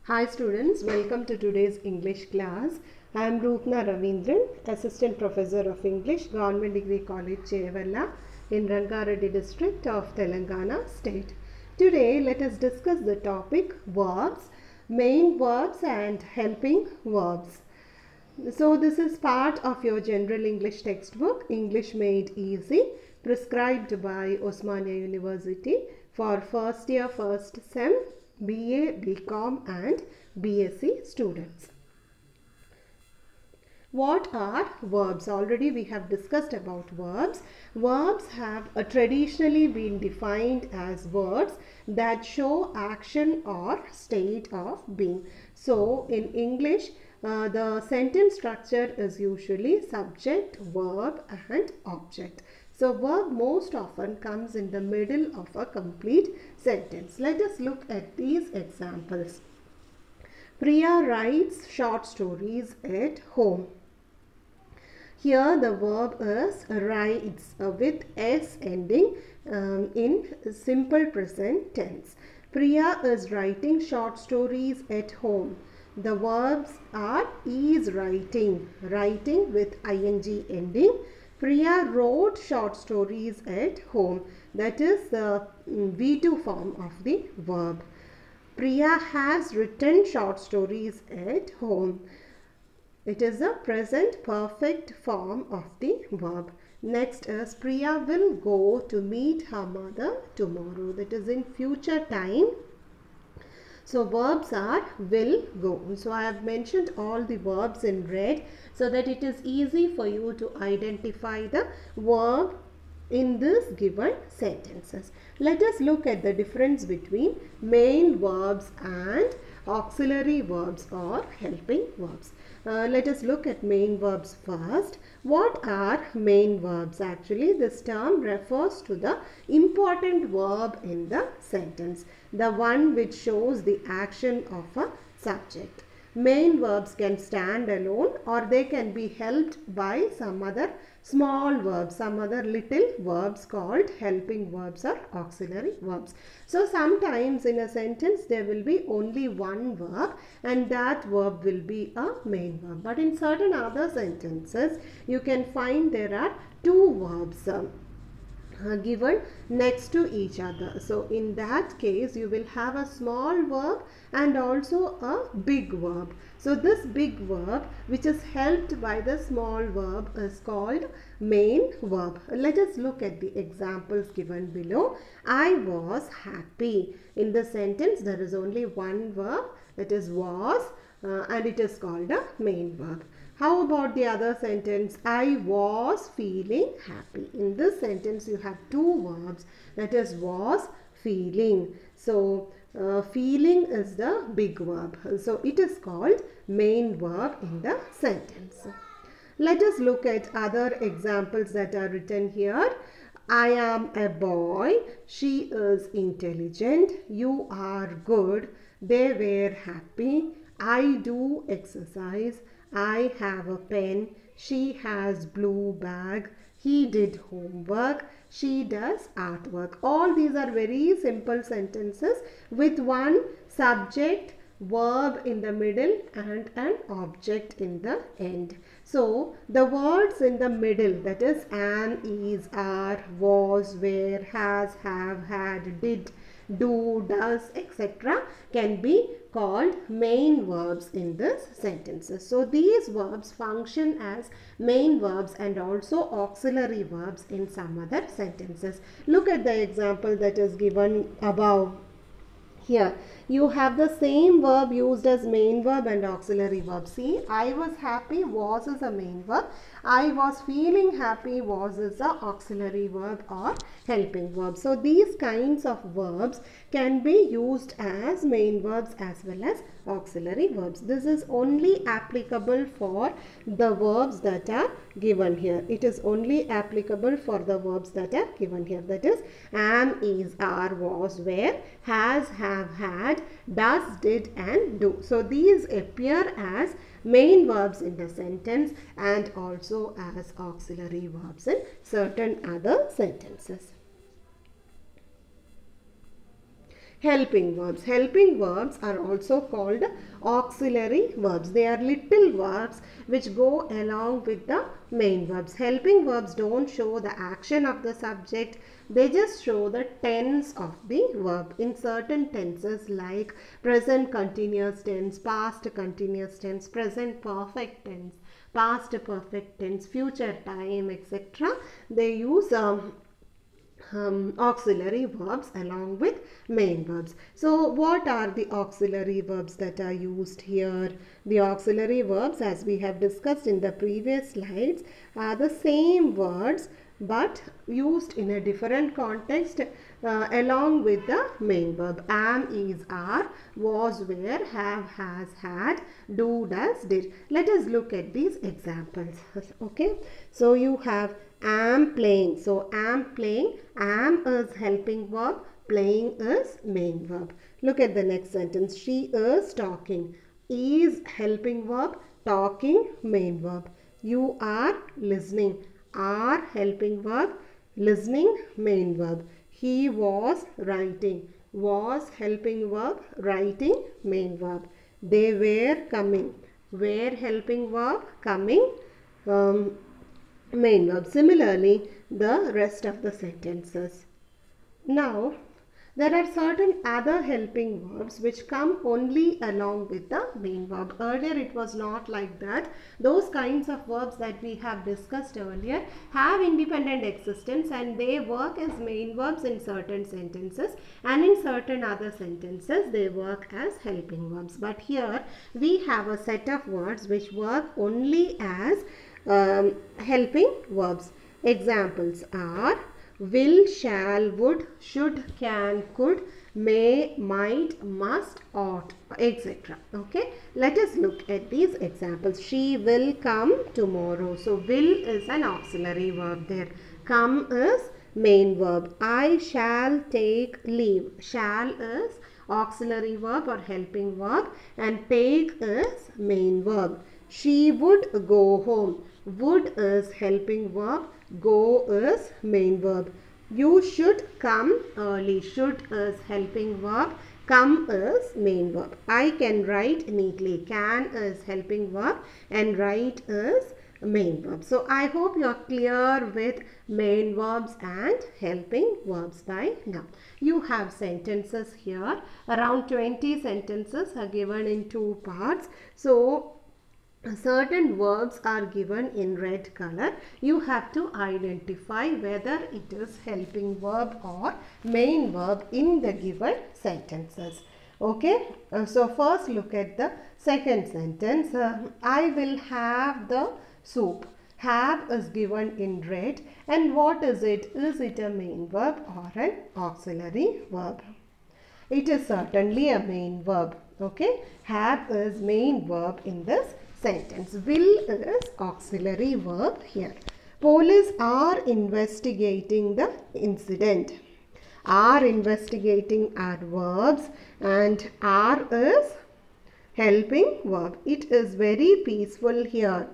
Hi students, welcome to today's English class. I am Roopna Ravindran, Assistant Professor of English, Government Degree College, Chevalla in Rangareddy district of Telangana state. Today let us discuss the topic verbs, main verbs and helping verbs. So this is part of your general English textbook, English Made Easy, prescribed by Osmania University for first year, first sem, BA, BCom and BSc students. What are verbs? Already we have discussed about verbs. Verbs have traditionally been defined as words that show action or state of being. So in English, the sentence structure is usually subject, verb and object. So verb most often comes in the middle of a complete sentence. Let us look at these examples. Priya writes short stories at home. Here the verb is writes with S ending in simple present tense. Priya is writing short stories at home. The verbs are is writing, writing with ing ending. Priya wrote short stories at home. That is the V2 form of the verb. Priya has written short stories at home. It is the present perfect form of the verb. Next is Priya will go to meet her mother tomorrow. That is in future time. So verbs are will, go. So I have mentioned all the verbs in red so that it is easy for you to identify the verb in this given sentences. Let us look at the difference between main verbs and auxiliary verbs or helping verbs. Let us look at main verbs first. What are main verbs? Actually, this term refers to the important verb in the sentence, the one which shows the action of a subject. Main verbs can stand alone or they can be helped by some other small verbs, some other little verbs called helping verbs or auxiliary verbs. So sometimes in a sentence there will be only one verb and that verb will be a main verb. But in certain other sentences you can find there are two verbs given next to each other. So in that case you will have a small verb and also a big verb. So this big verb which is helped by the small verb is called main verb. Let us look at the examples given below. I was happy. In the sentence there is only one verb, that is was, and it is called a main verb. How about the other sentence? I was feeling happy. In this sentence you have two verbs, that is was, feeling. So feeling is the big verb. So it is called main verb in the sentence. Let us look at other examples that are written here. I am a boy. She is intelligent. You are good. They were happy. I do exercise. I have a pen. She has blue bag. He did homework. She does artwork. All these are very simple sentences with one subject, verb in the middle and an object in the end. So the words in the middle, that is am, is, are, was, were, has, have, had, did, do, does, etc. can be called main verbs in this sentences. So these verbs function as main verbs and also auxiliary verbs in some other sentences. Look at the example that is given above. Here you have the same verb used as main verb and auxiliary verb. See, I was happy, was is a main verb. I was feeling happy, was is a auxiliary verb or helping verb. So these kinds of verbs can be used as main verbs as well as auxiliary verbs. This is only applicable for the verbs that are given here. It is only applicable for the verbs that are given here. That is am, is, are, was, were, has, have, had, does, did and do. So these appear as main verbs in the sentence and also as auxiliary verbs in certain other sentences. Helping verbs. Helping verbs are also called auxiliary verbs. They are little verbs which go along with the main verbs. Helping verbs don't show the action of the subject. They just show the tense of the verb. In certain tenses like present continuous tense, past continuous tense, present perfect tense, past perfect tense, future time, etc. They use auxiliary verbs along with main verbs. So what are the auxiliary verbs that are used here? The auxiliary verbs, as we have discussed in the previous slides, are the same words but used in a different context along with the main verb. Am, is, are, was, were, have, has, had, do, does, did. Let us look at these examples. Okay, so you have am playing. So am playing. Am is helping verb. Playing is main verb. Look at the next sentence. She is talking. Is helping verb. Talking main verb. You are listening. Are helping verb. Listening main verb. He was writing. Was helping verb. Writing main verb. They were coming. Were helping verb. Coming main verb. Similarly, the rest of the sentences. Now, there are certain other helping verbs which come only along with the main verb. Earlier it was not like that. Those kinds of verbs that we have discussed earlier have independent existence and they work as main verbs in certain sentences, and in certain other sentences they work as helping verbs. But here we have a set of words which work only as helping verbs. Examples are will, shall, would, should, can, could, may, might, must, ought, etc. Okay, let us look at these examples. She will come tomorrow. So will is an auxiliary verb there. Come is main verb. I shall take leave. Shall is auxiliary verb or helping verb and take is main verb. She would go home. Would is helping verb. Go is main verb. You should come early. Should is helping verb. Come is main verb. I can write neatly. Can is helping verb and write is main verb. So I hope you are clear with main verbs and helping verbs by now. You have sentences here. Around 20 sentences are given in two parts. So certain verbs are given in red color. You have to identify whether it is helping verb or main verb in the given sentences. Okay, so first look at the second sentence. I will have the soup. Have is given in red, and what is it? Is it a main verb or an auxiliary verb? It is certainly a main verb. Okay, have is main verb in this sentence. Will is auxiliary verb here. Police are investigating the incident. Are investigating are verbs and are is helping verb. It is very peaceful here.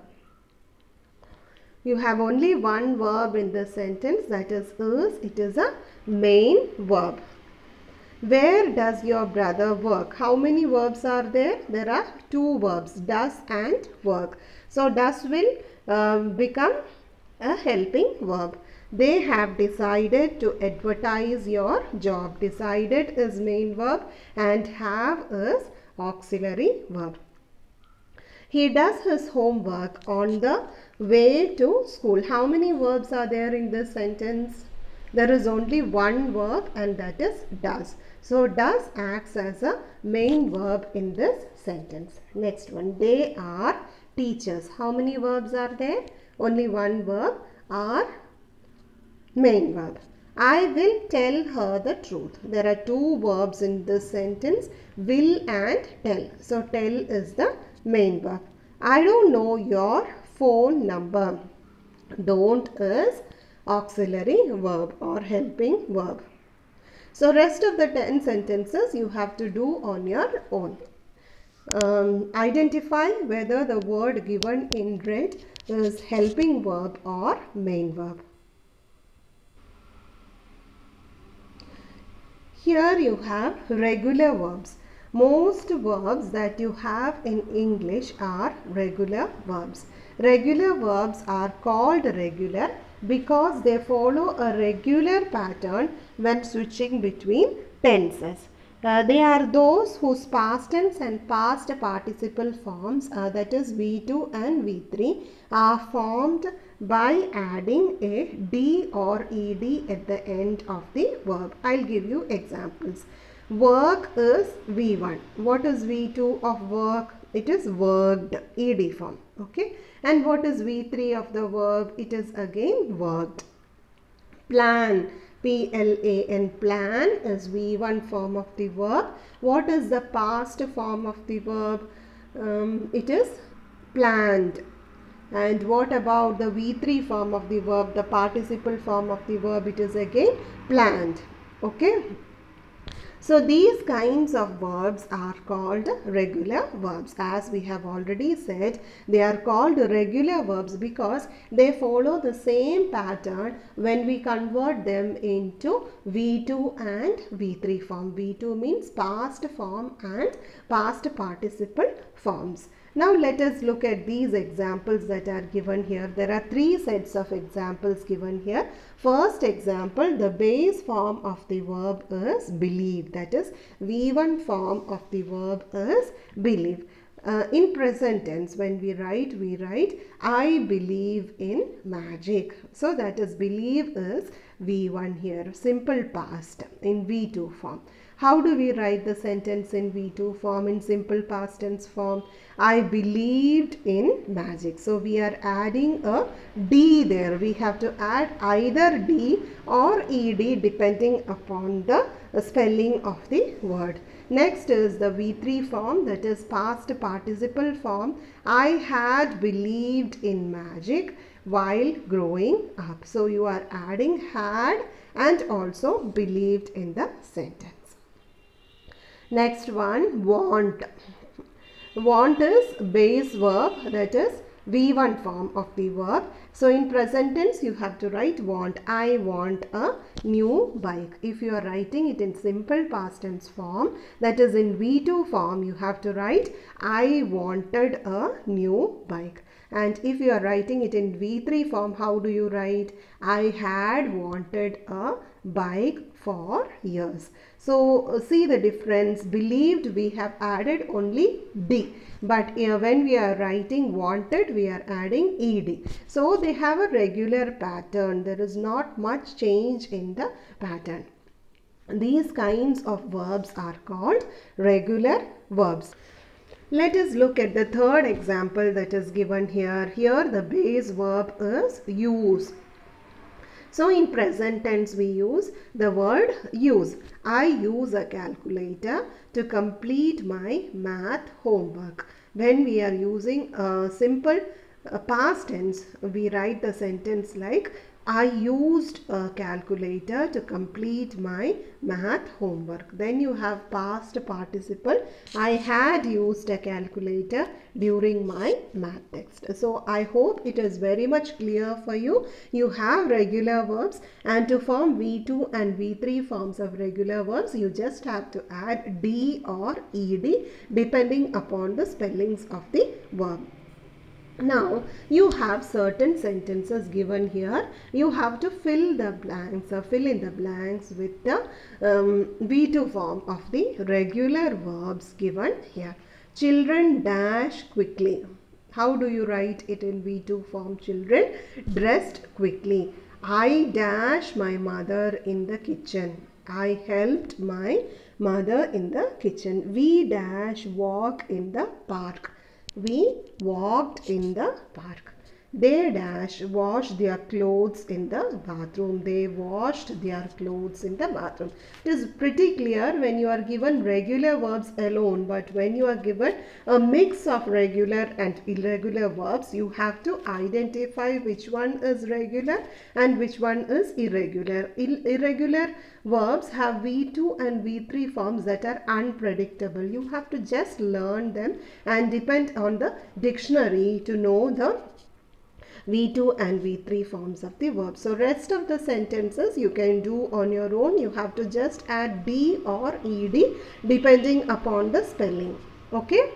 You have only one verb in the sentence, that is. It is a main verb. Where does your brother work? How many verbs are there? There are two verbs, does and work. So does will become a helping verb. They have decided to advertise your job. Decided is main verb and have is auxiliary verb. He does his homework on the way to school. How many verbs are there in this sentence? There is only one verb and that is does. So does acts as a main verb in this sentence. Next one, they are teachers. How many verbs are there? Only one verb. Are main verb. I will tell her the truth. There are two verbs in this sentence, will and tell. So tell is the main verb. I don't know your phone number. Don't is auxiliary verb or helping verb. So rest of the 10 sentences you have to do on your own. Identify whether the word given in red is helping verb or main verb. Here you have regular verbs. Most verbs that you have in English are regular verbs. Regular verbs are called regular because they follow a regular pattern when switching between tenses. They are those whose past tense and past participle forms, that is V2 and V3, are formed by adding a D or ED at the end of the verb. I'll give you examples. Work is V1. What is V2 of work? It is worked, ED form. Okay. And what is V3 of the verb? It is again worked. Plan, P-L-A-N, plan is V1 form of the verb. What is the past form of the verb? It is planned. And what about the V3 form of the verb, the participle form of the verb? It is again planned. Okay. So these kinds of verbs are called regular verbs. As we have already said, they are called regular verbs because they follow the same pattern when we convert them into V2 and V3 form. V2 means past form and past participle forms. Now let us look at these examples that are given here. There are three sets of examples given here. First example, the base form of the verb is believe. That is, V1 form of the verb is believe. In present tense, when we write I believe in magic. So that is, believe is V1 here. Simple past in V2 form. How do we write the sentence in V2 form, in simple past tense form? I believed in magic. So we are adding a D there. We have to add either D or ED depending upon the spelling of the word. Next is the V3 form, that is past participle form. I had believed in magic while growing up. So you are adding had and also believed in the sentence. Next one, want. Want is base verb, that is V1 form of the verb. So in present tense you have to write want. I want a new bike. If you are writing it in simple past tense form, that is in V2 form, you have to write I wanted a new bike. And if you are writing it in V3 form, how do you write? I had wanted a bike for years. So see the difference. Believed, we have added only D. But when we are writing wanted, we are adding ED. So they have a regular pattern. There is not much change in the pattern. These kinds of verbs are called regular verbs. Let us look at the third example that is given here. Here the base verb is use. So in present tense we use the word use. I use a calculator to complete my math homework. When we are using a simple past tense, we write the sentence like I used a calculator to complete my math homework. Then you have past participle. I had used a calculator during my math text. So I hope it is very much clear for you. You have regular verbs, and to form V2 and V3 forms of regular verbs, you just have to add D or ED depending upon the spellings of the verb. Now you have certain sentences given here. You have to fill the blanks or fill in the blanks with the V2 form of the regular verbs given here. Children dash quickly. How do you write it in V2 form? Children dressed quickly. I dash my mother in the kitchen. I helped my mother in the kitchen. We dash walk in the park. We walked in the park. They dash wash their clothes in the bathroom. They washed their clothes in the bathroom. It is pretty clear when you are given regular verbs alone, but when you are given a mix of regular and irregular verbs, you have to identify which one is regular and which one is irregular. Irregular verbs have V2 and V3 forms that are unpredictable. You have to just learn them and depend on the dictionary to know the V2 and V3 forms of the verb. So rest of the sentences you can do on your own. You have to just add D or ED depending upon the spelling. Okay.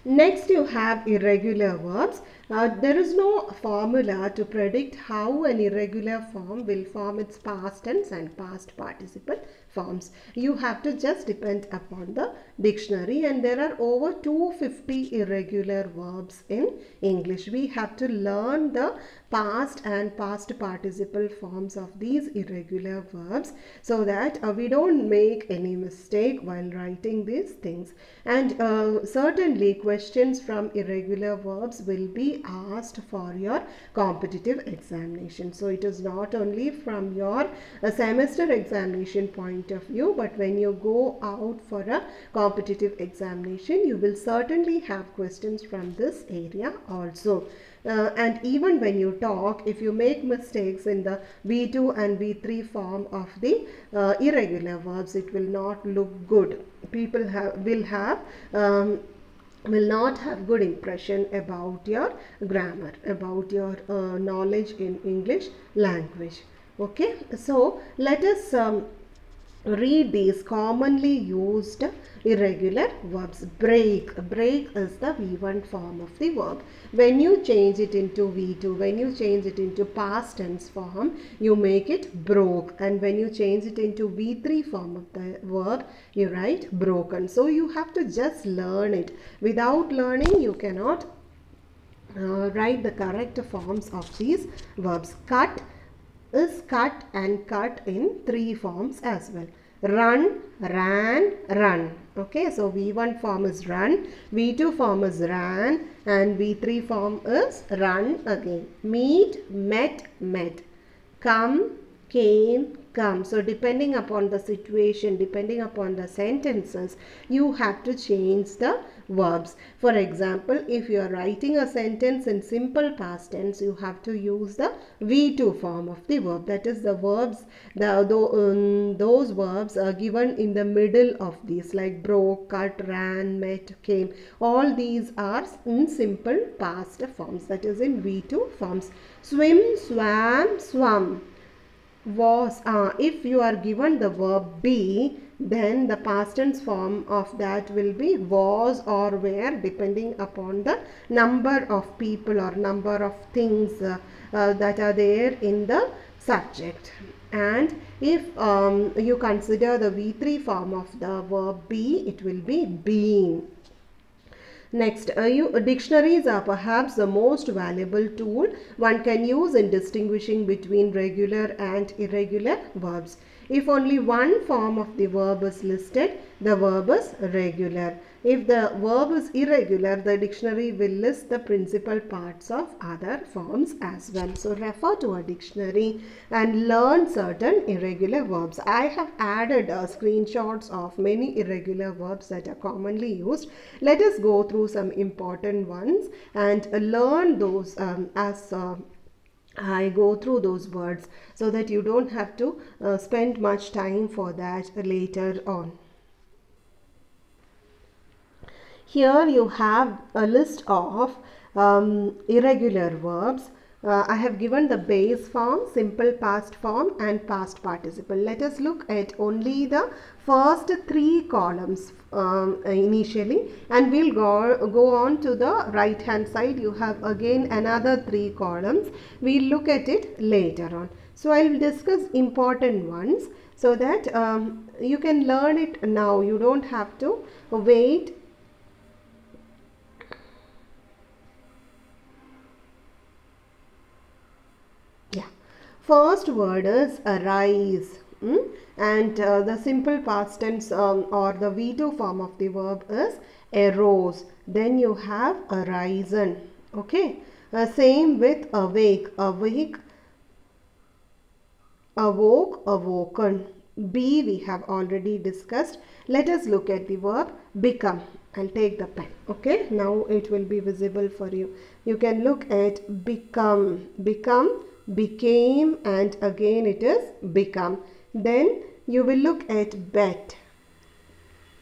Next you have irregular verbs. There is no formula to predict how an irregular form will form its past tense and past participle forms. You have to just depend upon the dictionary, and there are over 250 irregular verbs in English. We have to learn the past and past participle forms of these irregular verbs so that we don't make any mistake while writing these things. And certainly questions from irregular verbs will be asked for your competitive examination. So it is not only from your semester examination point of view, but when you go out for a competitive examination, you will certainly have questions from this area also. And even when you talk, if you make mistakes in the V2 and V3 form of the irregular verbs, it will not look good. People will not have good impression about your grammar, about your knowledge in English language. Okay, so let us read these commonly used irregular verbs. Break. Break is the V1 form of the verb. When you change it into V2, when you change it into past tense form, you make it broke. And when you change it into V3 form of the verb, you write broken. So you have to just learn it. Without learning, you cannot write the correct forms of these verbs. Cut is cut and cut in 3 forms as well. Run, ran, run. Okay, so V1 form is run, V2 form is ran, and V3 form is run again. Meet, met, met. Come, came, come. So depending upon the situation, depending upon the sentences, you have to change the verbs. For example, if you are writing a sentence in simple past tense, you have to use the V2 form of the verb. That is the verbs, those verbs are given in the middle of these, like broke, cut, ran, met, came. All these are in simple past forms, that is in V2 forms. Swim, swam, swum. Was. If you are given the verb be, then the past tense form of that will be was or were, depending upon the number of people or number of things that are there in the subject. And if you consider the V3 form of the verb be, it will be been. Next, dictionaries are perhaps the most valuable tool one can use in distinguishing between regular and irregular verbs. If only one form of the verb is listed, the verb is regular. If the verb is irregular, the dictionary will list the principal parts of other forms as well. So refer to a dictionary and learn certain irregular verbs. I have added screenshots of many irregular verbs that are commonly used. Let us go through some important ones and learn those as I go through those words, so that you don't have to spend much time for that later on. Here you have a list of irregular verbs. I have given the base form, simple past form, and past participle. Let us look at only the first 3 columns initially, and we'll go on to the right hand side. You have again another 3 columns. We'll look at it later on. So I will discuss important ones so that you can learn it now. You don't have to wait. First word is arise, and the simple past tense or the V2 form of the verb is arose. Then you have arisen. Okay, same with awake, awake, awoke, awoken. Be we have already discussed. Let us look at the verb become. I'll take the pen. Okay, now it will be visible for you. You can look at become, become, became, and again it is become. Then you will look at bet.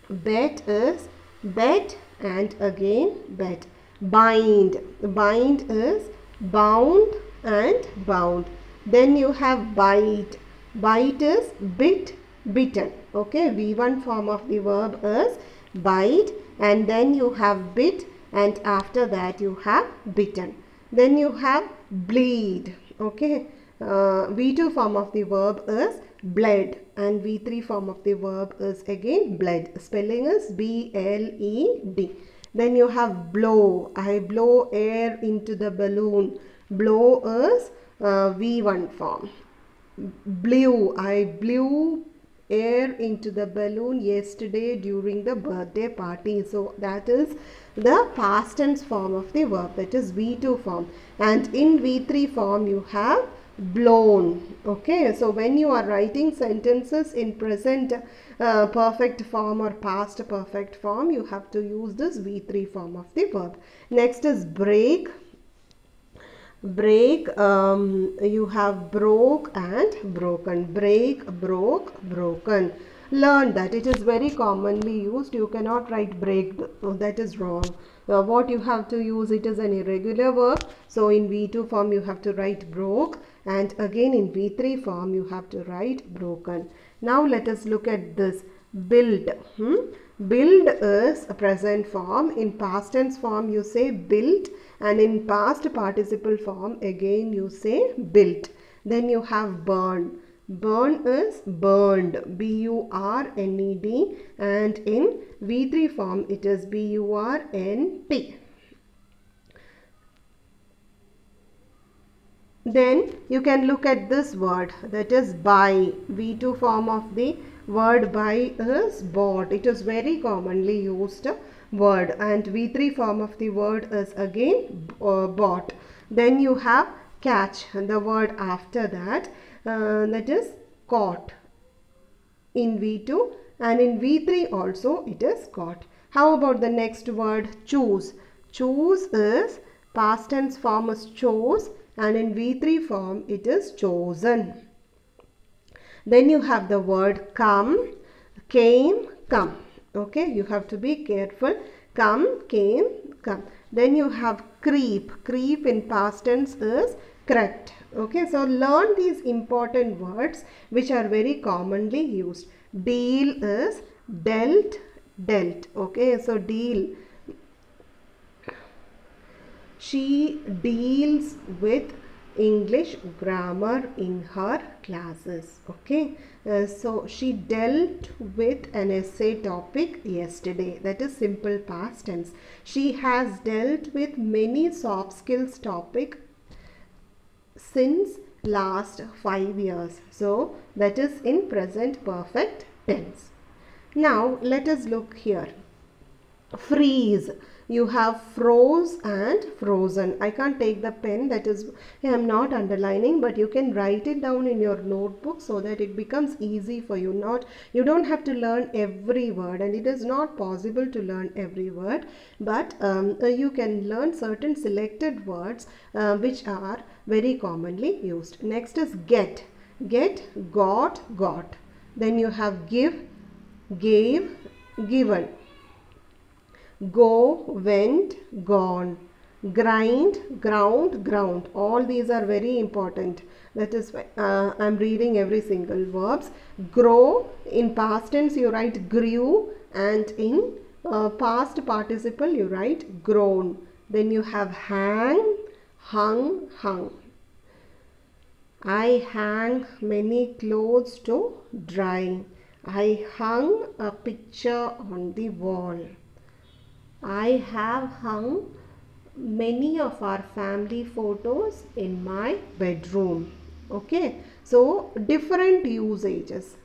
Bet is bet and again bet. Bind. Bind is bound and bound. Then you have bite. Bite is bit, bitten. Okay, V1 form of the verb is bite, and then you have bit, and after that you have bitten. Then you have bleed. Okay, V2 form of the verb is bled, and V3 form of the verb is again bled. Spelling is B-L-E-D. Then you have blow. I blow air into the balloon. Blow is V1 form. Blew. I blew air into the balloon yesterday during the birthday party. So that is the past tense form of the verb, that is V2 form. And in V3 form you have blown. Okay, so when you are writing sentences in present perfect form or past perfect form, you have to use this V3 form of the verb. Next is break. Break, you have broke and broken. Break, broke, broken. Learn that it is very commonly used. You cannot write break, that is wrong. What you have to use, it is an irregular verb. So in V2 form you have to write broke, and again in V3 form you have to write broken. Now let us look at this. Build. Build is a present form. In past tense form you say built, and in past participle form again you say built. Then you have burn. Burn is burned, B-U-R-N-E-D, and in V3 form it is B-U-R-N-T. Then you can look at this word, that is buy. V2 form of the word buy is bought. It is very commonly used word, and V3 form of the word is again bought. Then you have catch, the word after that, that is caught in V2, and in V3 also it is caught. How about the next word, choose? Choose is past tense form is chose, and in V3 form it is chosen. Then you have the word come, came, come. Okay, you have to be careful. Come, came, come. Then you have creep. Creep in past tense is crept. Okay, so learn these important words which are very commonly used. Deal is dealt, dealt. Okay, so deal. She deals with English grammar in her classes. Okay, so she dealt with an essay topic yesterday. That is simple past tense. She has dealt with many soft skills topic since last 5 years. So that is in present perfect tense. Now let us look here. Freeze. You have froze and frozen. I can't take the pen, that is I am not underlining, but you can write it down in your notebook so that it becomes easy for you. You don't have to learn every word, and it is not possible to learn every word, but you can learn certain selected words which are very commonly used. Next is get. Get, got, got. Then you have give, gave, given. Go, went, gone. Grind, ground, ground. All these are very important. That is why I am reading every single verbs. Grow, in past tense you write grew, and in past participle you write grown. Then you have hang, hung, hung. I hang many clothes to dry. I hung a picture on the wall. I have hung many of our family photos in my bedroom. Okay, so different usages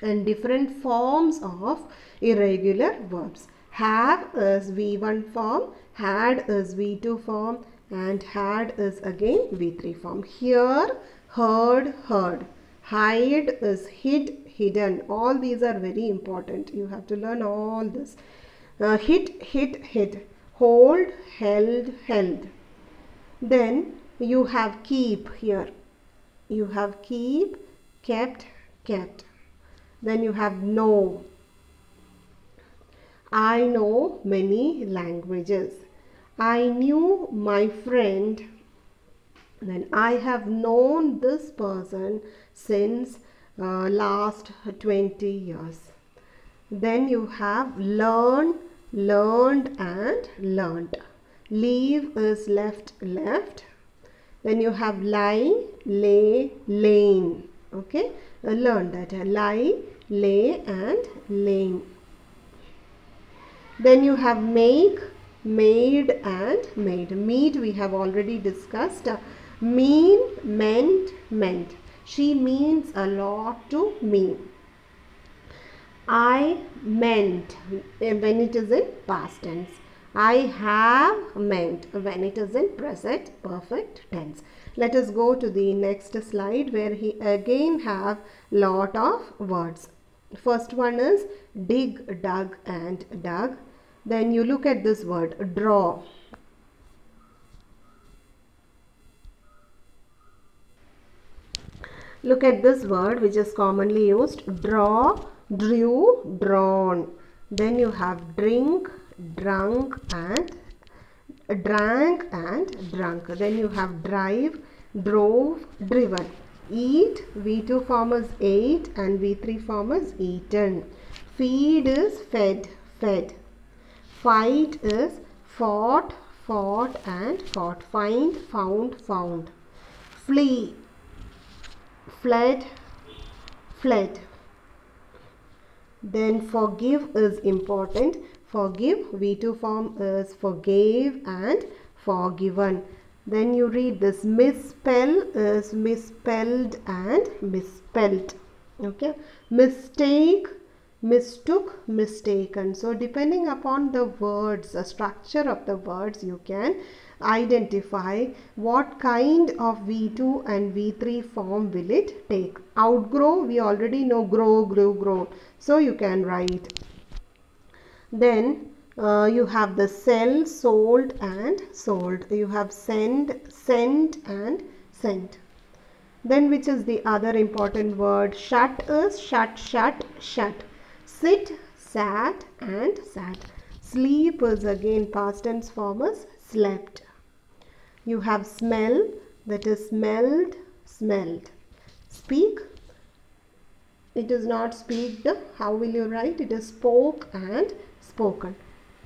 and different forms of irregular verbs. Have is V1 form, had is V2 form, and had is again V3 form. Hear, heard, heard. Hide is hid, hidden. All these are very important. You have to learn all this. Hit, hit, hit. Hold, held, held. Then you have keep here. You have keep, kept, kept. Then you have know. I know many languages. I knew my friend Then I have known this person since last 20 years. Then you have learn, learned and learnt. Leave is left, left. Then you have lie, lay, lain. Okay, learn that. Lie, lay and lain. Then you have make, made and made. Meet we have already discussed. Mean, meant, meant. She means a lot to me. I meant when it is in past tense. I have meant when it is in present perfect tense. Let us go to the next slide where he again have lot of words. First one is dig, dug and dug. Then you look at this word draw. Look at this word which is commonly used, draw, drew, drawn. Then you have drink, drunk and drank and drunk. Then you have drive, drove, driven. Eat, V2 form is ate and V3 form is eaten. Feed is fed, fed. Fight is fought, fought and fought. Find, found, found. Flee, fled, fled. Then forgive is important. Forgive, V2 form is forgave and forgiven. Then you read this, misspell is misspelled and misspelt. Okay, mistake, mistook, mistaken. So depending upon the words, the structure of the words, you can identify what kind of V2 and V3 form will it take. Outgrow, we already know grow, grew, grown. So you can write. Then you have the sell, sold and sold. You have send, sent and sent. Then which is the other important word? Shut is shut, shut, shut. Sit, sat and sat. Sleep is again past tense form is slept. You have smell, that is smelled, smelled. Speak, it is not speak. How will you write? It is spoke and spoken.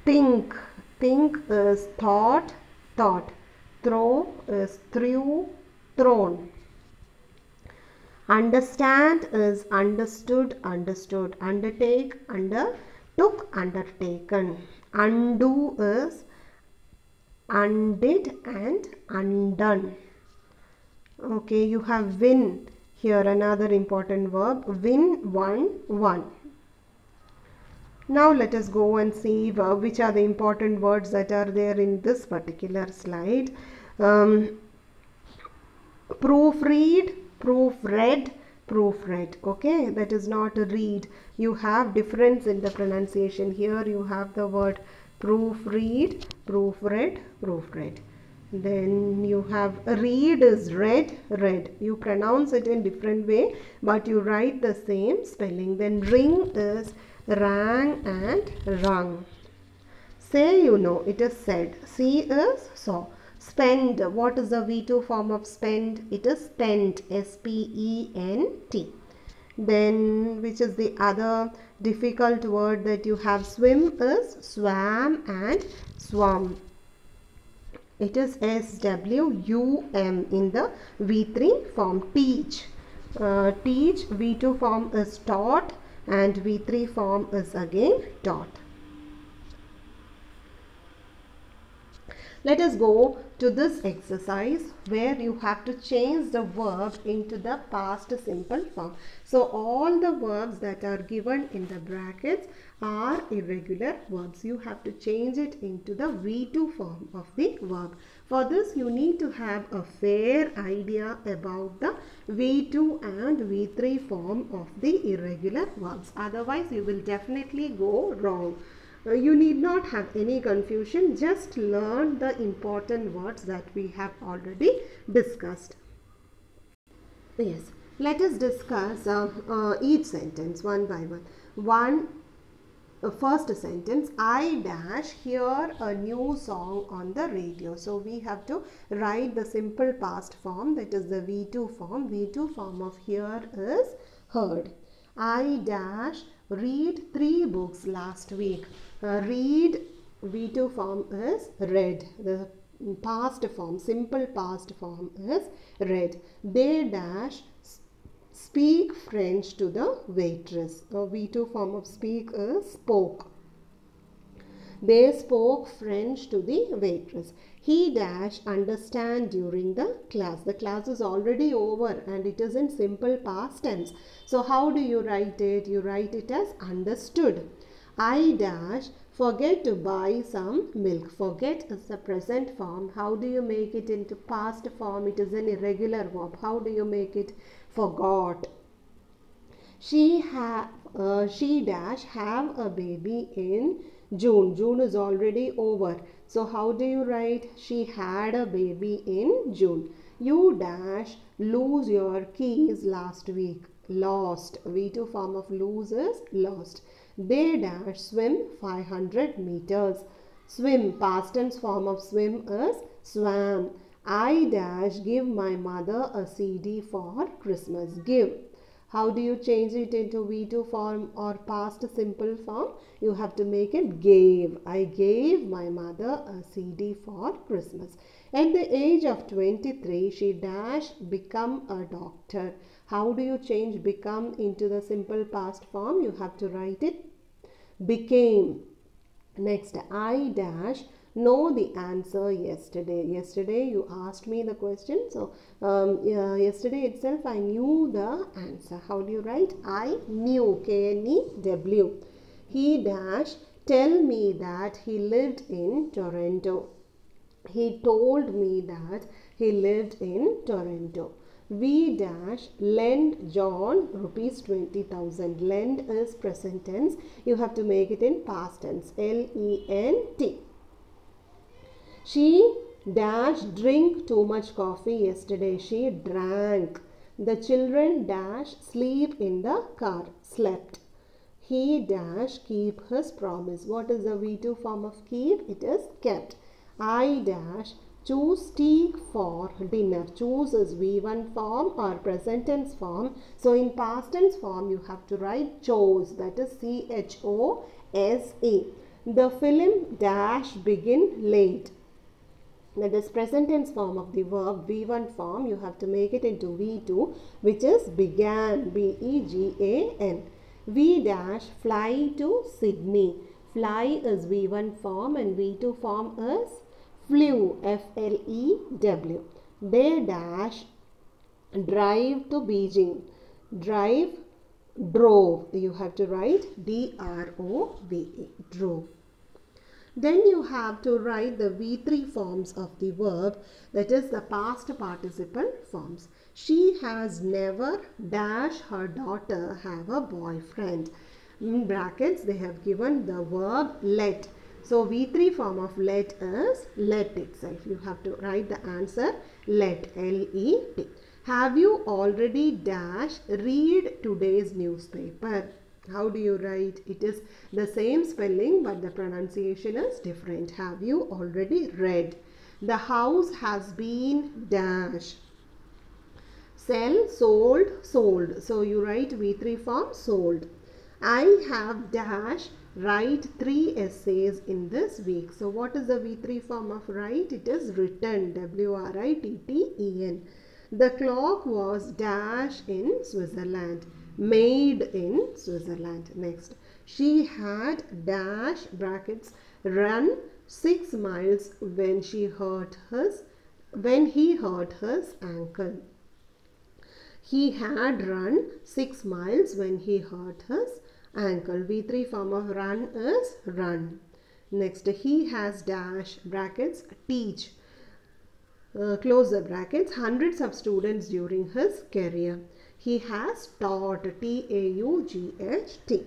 Think, think is thought, thought. Throw is threw, thrown. Understand is understood, understood. Undertake, undertook, undertaken. Undo is undid and undone. Okay, you have win. Here another important verb, win, won, won. Now let us go and see which are the important words that are there in this particular slide. Proofread, proofread, proofread. Okay, that is not a read. You have difference in the pronunciation. Here you have the word proofread, proofread, proofread. Then you have read is read, read. You pronounce it in different way, but you write the same spelling. Then ring is rang and rung. Say, you know, it is said. See is saw. Spend, what is the V2 form of spend? It is spent, S-P-E-N-T. Then which is the other difficult word that you have? Swim is swam and swum. It is S-W-U-M in the V3 form. Teach, teach, V2 form is taught and V3 form is again taught. Let us go to this exercise where you have to change the verb into the past simple form. So all the verbs that are given in the brackets are irregular verbs. You have to change it into the V2 form of the verb. For this you need to have a fair idea about the V2 and V3 form of the irregular verbs. Otherwise you will definitely go wrong. You need not have any confusion, just learn the important words that we have already discussed. Yes, let us discuss each sentence one by one. first sentence, I dash hear a new song on the radio. So we have to write the simple past form, that is the V2 form. V2 form of hear is heard. I dash read 3 books last week. Read V2 form is read. The past form, simple past form is read. They dash speak French to the waitress. V2 form of speak is spoke. They spoke French to the waitress. He dash understand during the class. The class is already over and it is in simple past tense. So how do you write it? You write it as understood. I dash forget to buy some milk. Forget is the present form. How do you make it into past form? It is an irregular verb. How do you make it? Forgot. She dash have a baby in June. June is already over. So how do you write? She had a baby in June. You dash lose your keys last week. Lost. V2 form of lose is lost. They dash swim 500 meters. Swim, past tense form of swim is swam. I dash give my mother a CD for Christmas. Give. How do you change it into V2 form or past simple form? You have to make it gave. I gave my mother a CD for Christmas. At the age of 23, she dash become a doctor. How do you change become into the simple past form? You have to write it became. Next, I dash know the answer yesterday. Yesterday you asked me the question. So yesterday itself I knew the answer. How do you write? I knew. K-N-E-W. He dash tell me that he lived in Toronto. He told me that he lived in Toronto. We dash lend John rupees 20,000. Lend is present tense. You have to make it in past tense. L-E-N-T. She dash drink too much coffee yesterday. She drank. The children dash sleep in the car. Slept. He dash keep his promise. What is the V2 form of keep? It is kept. I dash choose tea for dinner. Choose is V1 form or present tense form. So in past tense form you have to write chose, that is C-H-O-S-E. The film dash begin late. That is present tense form of the verb V1 form. You have to make it into V2, which is began, B-E-G-A-N. We dash fly to Sydney. Fly is V1 form and V2 form is flew, F-L-E-W. They dash drive to Beijing. Drive, drove. You have to write D-R-O-V-E, drove. Then you have to write the V3 forms of the verb, that is the past participle forms. She has never dash her daughter have a boyfriend. In brackets they have given the verb let. So V3 form of let is let itself. You have to write the answer let, L-E-T. Have you already dash read today's newspaper? How do you write? It is the same spelling but the pronunciation is different. Have you already read? The house has been dash. Sell, sold, sold. So you write V3 form sold. I have dash write 3 essays in this week. So what is the V3 form of write? It is written, W-R-I-T-T-E-N. The clock was dash in Switzerland. Made in Switzerland. Next, she had dash brackets run 6 miles when he hurt his ankle. He had run 6 miles when he hurt his ankle. V3 form of run is run. Next, he has dash brackets teach. Close the brackets hundreds of students during his career. He has taught, T-A-U-G-H-T.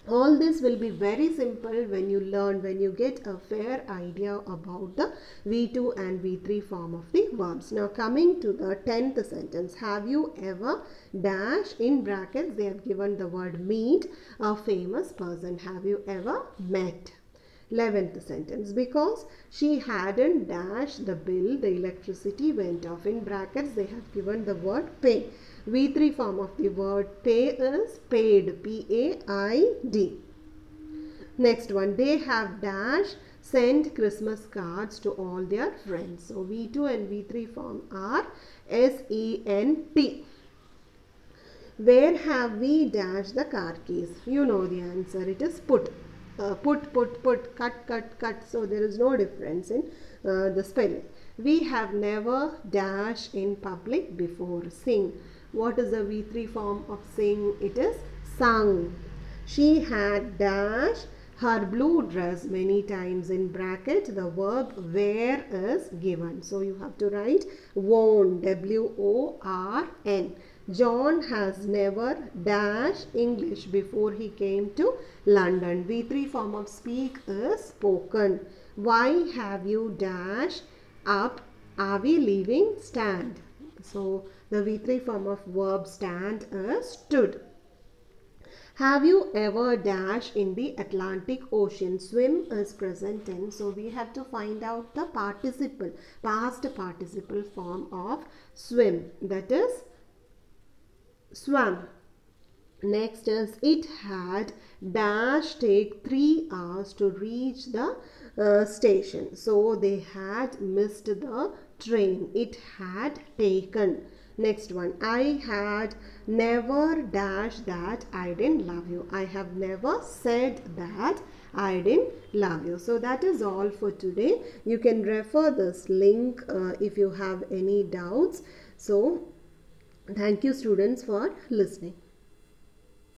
All this will be very simple when you learn, when you get a fair idea about the V2 and V3 form of the verbs. Now coming to the 10th sentence. Have you ever dash, in brackets they have given the word meet a famous person. Have you ever met? 11th sentence. Because she hadn't dashed the bill, the electricity went off. In brackets they have given the word pay. V3 form of the word pay is paid, P-A-I-D. Next one, they have dash sent Christmas cards to all their friends. So V2 and V3 form are S-E-N-T. Where have we dashed the car keys? You know the answer. It is put. Put, cut. So there is no difference in the spelling. We have never dashed in public before. Sing. What is the V3 form of sing? It is sung. She had dashed her blue dress many times. In bracket the verb wear is given. So you have to write worn, W-O-R-N. John has never dashed English before he came to London. V3 form of speak is spoken. Why have you dashed up? Are we leaving? Stand. So the V3 form of verb stand is stood. Have you ever dashed in the Atlantic Ocean? Swim is present tense. So we have to find out the participle, past participle form of swim. That is swam. Next is it had dash take 3 hours to reach the station. So they had missed the train. It had taken. Next one, I had never dash that I didn't love you. I have never said that I didn't love you. So that is all for today. You can refer this link if you have any doubts. So thank you students for listening.